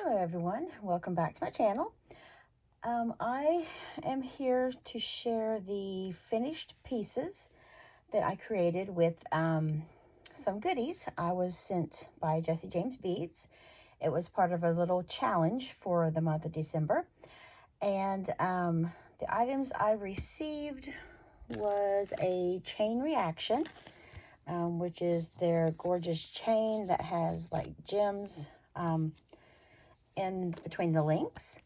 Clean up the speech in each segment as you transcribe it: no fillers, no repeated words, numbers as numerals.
Hello everyone, welcome back to my channel. I am here to share the finished pieces that I created with some goodies I was sent by Jesse James Beads. It was part of a little challenge for the month of December. And the items I received was a chain reaction, which is their gorgeous chain that has like gems in between the links.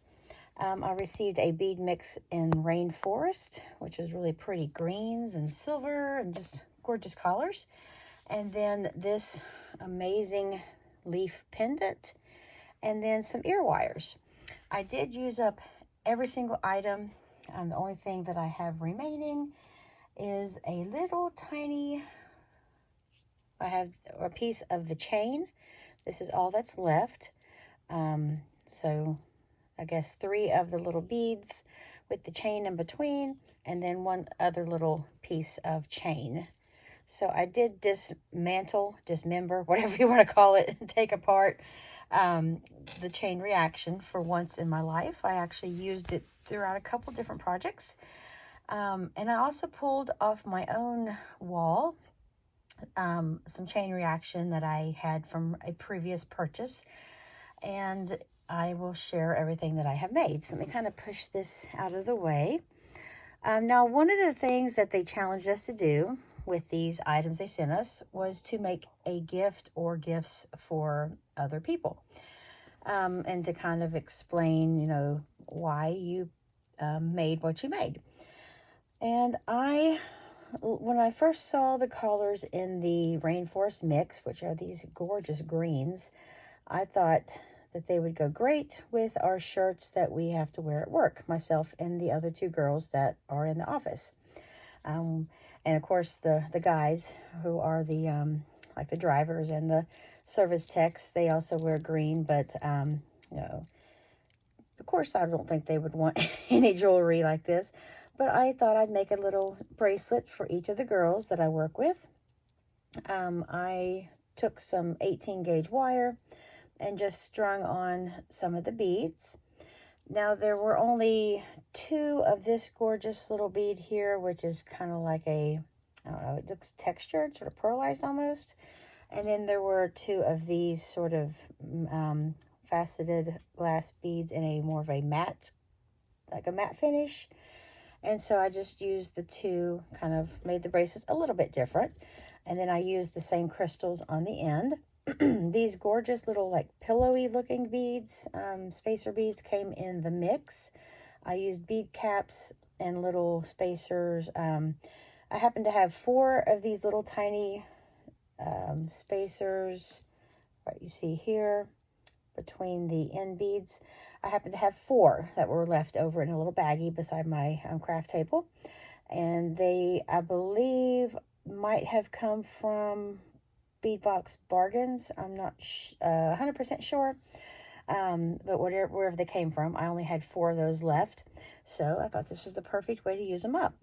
I received a bead mix in Rainforest, which is really pretty greens and silver and just gorgeous colors. And then this amazing leaf pendant, and then some ear wires. I did use up every single item. The only thing that I have remaining is a little tiny, I have a piece of the chain. This is all that's left. So I guess 3 of the little beads with the chain in between, and then one other little piece of chain. So I did dismember, whatever you want to call it, and take apart the chain reaction for once in my life. I actually used it throughout a couple different projects. And I also pulled off my own wall some chain reaction that I had from a previous purchase. And I will share everything that I have made. So let me kind of push this out of the way. Now, one of the things that they challenged us to do with these items they sent us was to make a gift or gifts for other people. And to kind of explain, you know, why you made what you made. And when I first saw the colors in the Rainforest mix, which are these gorgeous greens, I thought that they would go great with our shirts that we have to wear at work, myself and the other 2 girls that are in the office. And of course the guys who are the like the drivers and the service techs, they also wear green, but you know, of course I don't think they would want any jewelry like this, but I thought I'd make a little bracelet for each of the girls that I work with. I took some 18 gauge wire and just strung on some of the beads. Now there were only 2 of this gorgeous little bead here, which is kind of like a, I don't know, it looks textured, sort of pearlized almost. And then there were 2 of these sort of faceted glass beads in a more of a matte, like a matte finish. And so I just used the 2, kind of made the bracelets a little bit different. And then I used the same crystals on the end. These gorgeous little like pillowy looking beads, spacer beads, came in the mix. I used bead caps and little spacers. I happen to have 4 of these little tiny spacers, right, you see here between the end beads. I happen to have 4 that were left over in a little baggie beside my craft table, and they, I believe, might have come from Beadbox Bargains. I'm not 100% sure, but wherever they came from, I only had 4 of those left, so I thought this was the perfect way to use them up.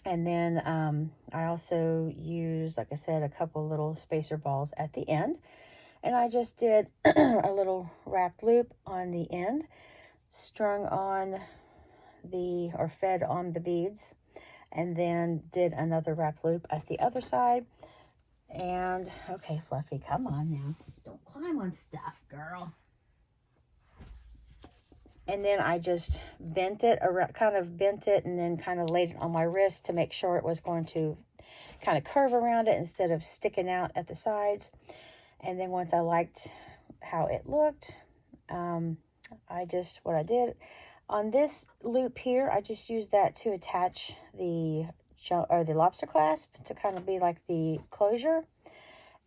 And then I also used, like I said, a couple little spacer balls at the end, and I just did a little wrapped loop on the end, strung on or fed on the beads, and then did another wrap loop at the other side. And okay, Fluffy, come on now, don't climb on stuff, girl. And then I just bent it around, kind of bent it, and then kind of laid it on my wrist to make sure it was going to kind of curve around it instead of sticking out at the sides. And then once I liked how it looked, what I did on this loop here, I just used that to attach the lobster clasp to kind of be like the closure,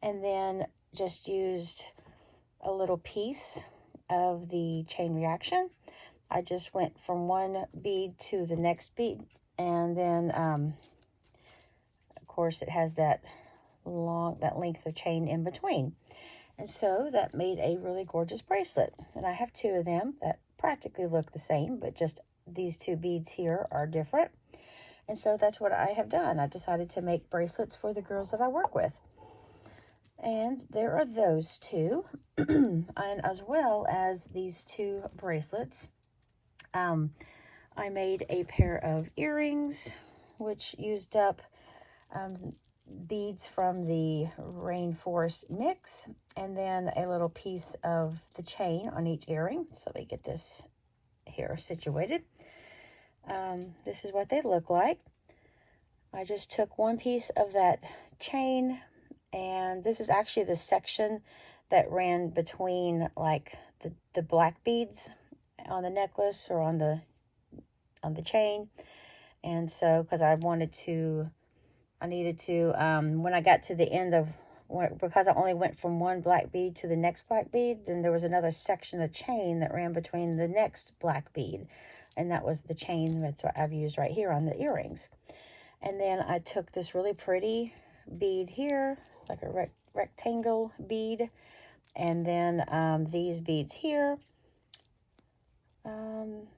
and then just used a little piece of the chain reaction. I just went from one bead to the next bead, and then of course it has that length of chain in between, and so that made a really gorgeous bracelet. And I have 2 of them that practically look the same, but just these 2 beads here are different. And so that's what I have done. I decided to make bracelets for the girls that I work with. And there are those two, and as well as these two bracelets. I made a pair of earrings, which used up beads from the rainforest mix, and then a little piece of the chain on each earring. So they get this here situated. This is what they look like. I just took one piece of that chain, and this is actually the section that ran between like the black beads on the necklace or on the chain. And so because I needed to when I got to the end of, because I only went from one black bead to the next black bead, then there was another section of chain that ran between the next black bead, and that was the chain that's what I've used right here on the earrings. And then I took this really pretty bead here. It's like a rectangle bead. And then these beads here.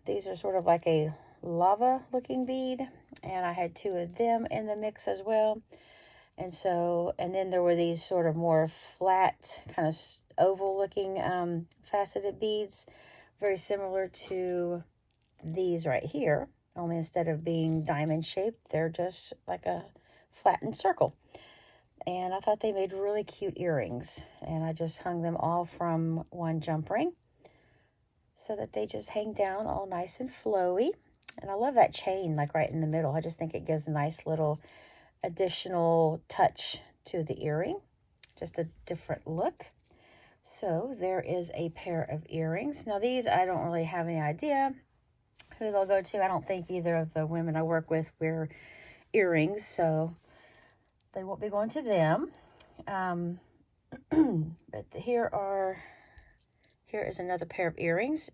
These are sort of like a lava looking bead. And I had two of them in the mix as well. And then there were these sort of more flat, kind of oval looking faceted beads. Very similar to these right here. Only instead of being diamond shaped, they're just like a flattened circle. And I thought they made really cute earrings. And I just hung them all from one jump ring so that they just hang down all nice and flowy. And I love that chain like right in the middle. I just think it gives a nice little additional touch to the earring. Just a different look. So there is a pair of earrings. Now these, I don't really have any idea who they'll go to. I don't think either of the women I work with wear earrings, so they won't be going to them. But here is another pair of earrings.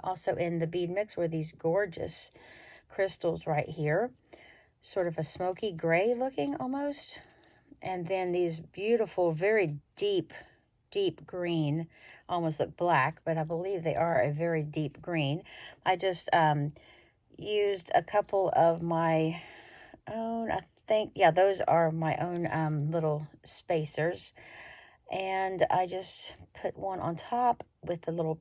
Also in the bead mix were these gorgeous crystals right here. Sort of a smoky gray looking almost. And then these beautiful, very deep green, almost look black, but I believe they are a very deep green. I just used a couple of my own, I think, yeah, those are my own little spacers. And I just put one on top with a little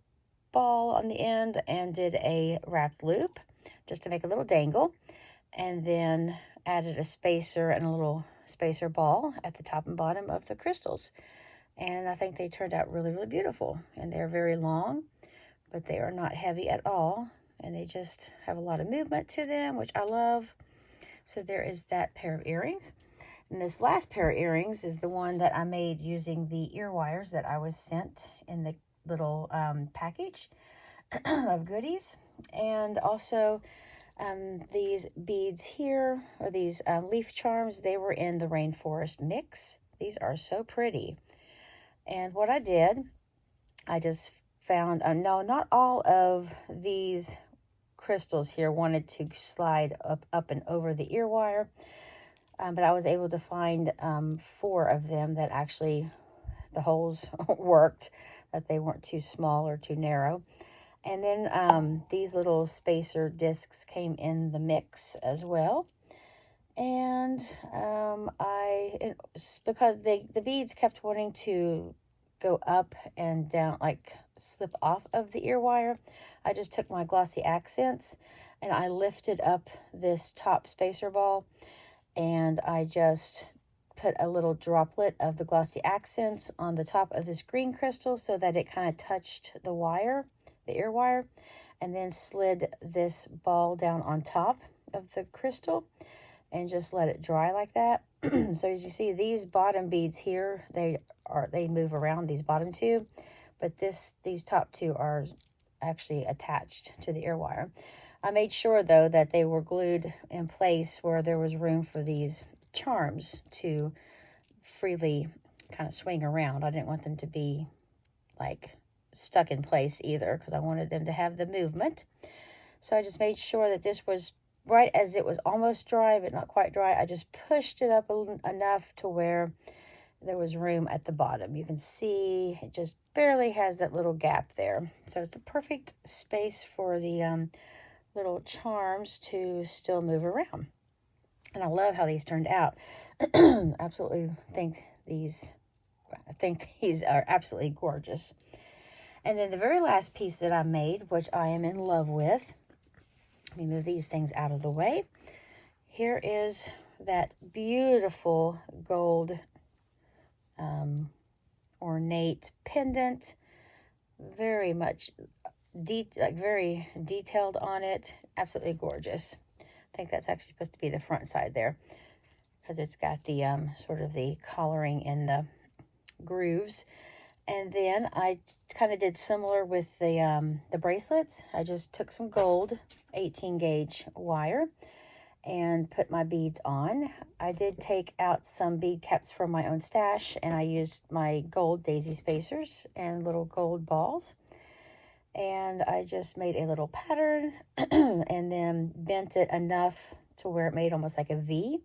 ball on the end and did a wrapped loop just to make a little dangle. And then added a spacer and a little spacer ball at the top and bottom of the crystals. And I think they turned out really, really beautiful. And they're very long, but they are not heavy at all. And they just have a lot of movement to them, which I love. So there is that pair of earrings. And this last pair of earrings is the one that I made using the ear wires that I was sent in the little package of goodies. And also these beads here, or these leaf charms, they were in the rainforest mix. These are so pretty. And what I did, I just found, no, not all of these crystals here wanted to slide up and over the ear wire. But I was able to find 4 of them that actually, the holes worked, that they weren't too small or too narrow. And then these little spacer discs came in the mix as well. And because the beads kept wanting to go up and down, like slip off of the ear wire, I just took my glossy accents and I lifted up this top spacer ball, and I just put a little droplet of the glossy accents on the top of this green crystal so that it kind of touched the wire, the ear wire, and then slid this ball down on top of the crystal and just let it dry like that. So as you see, these bottom beads here, they move around, these bottom 2, but these top 2 are actually attached to the ear wire. I made sure though that they were glued in place where there was room for these charms to freely kind of swing around. I didn't want them to be like stuck in place either, because I wanted them to have the movement. So I just made sure that this was right as it was almost dry, but not quite dry. I just pushed it up enough to where there was room at the bottom. You can see it just barely has that little gap there. So it's the perfect space for the little charms to still move around. And I love how these turned out. Absolutely think these I think these are absolutely gorgeous. And then the very last piece that I made, which I am in love with, let me move these things out of the way. Here is that beautiful gold ornate pendant. Very much very detailed on it. Absolutely gorgeous. I think that's actually supposed to be the front side there, because it's got the sort of the collaring in the grooves. And then I kind of did similar with the bracelets. I just took some gold 18 gauge wire and put my beads on. I did take out some bead caps from my own stash, and I used my gold daisy spacers and little gold balls. And I just made a little pattern and then bent it enough to where it made almost like a V.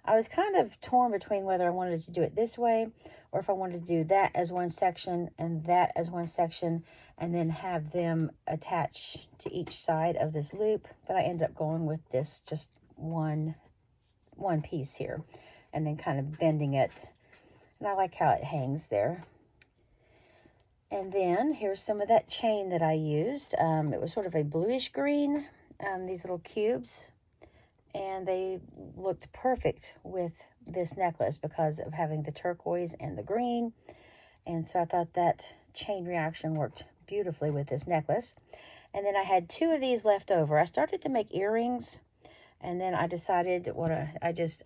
I was kind of torn between whether I wanted to do it this way or if I wanted to do that as one section and that as one section and then have them attach to each side of this loop. But I ended up going with this just one piece here and then kind of bending it. And I like how it hangs there. And then here's some of that chain that I used. It was sort of a bluish green, these little cubes. And they looked perfect with this necklace because of having the turquoise and the green. And so I thought that chain reaction worked beautifully with this necklace. And then I had 2 of these left over. I started to make earrings, and then I decided I just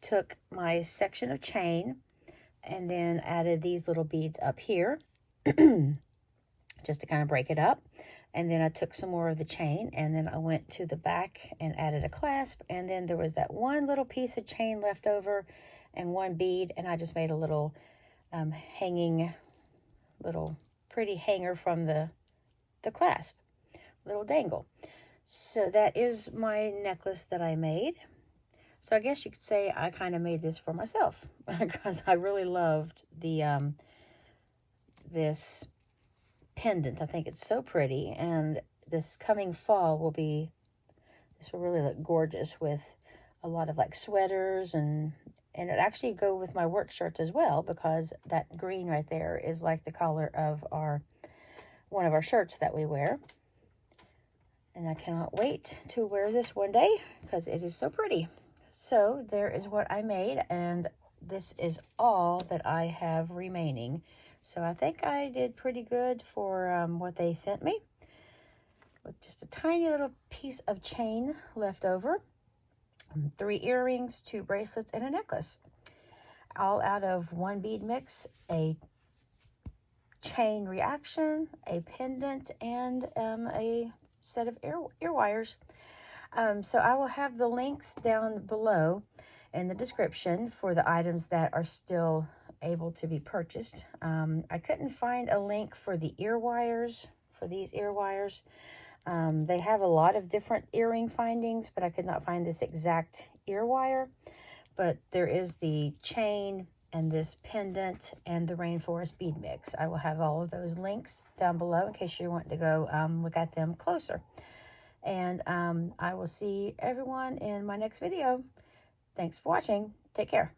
took my section of chain and then added these little beads up here just to kind of break it up. And then I took some more of the chain, and then I went to the back and added a clasp. And then there was that one little piece of chain left over and one bead. And I just made a little hanging, little pretty hanger from the clasp, little dangle. So that is my necklace that I made. So I guess you could say I kind of made this for myself because I really loved the this pendant. I think it's so pretty, and this coming fall this will really look gorgeous with a lot of like sweaters, and it actually go with my work shirts as well, because that green right there is like the color of one of our shirts that we wear. And I cannot wait to wear this one day because it is so pretty. So there is what I made, and this is all that I have remaining. So I think I did pretty good for what they sent me, with just a tiny little piece of chain left over, 3 earrings, 2 bracelets, and a necklace, all out of one bead mix, a chain reaction, a pendant, and a set of ear wires. So I will have the links down below in the description for the items that are still able to be purchased. I couldn't find a link for the ear wires, for these ear wires. They have a lot of different earring findings, but I could not find this exact ear wire. But there is the chain and this pendant and the rainforest bead mix. I will have all of those links down below in case you want to go look at them closer. And I will see everyone in my next video. Thanks for watching. Take care.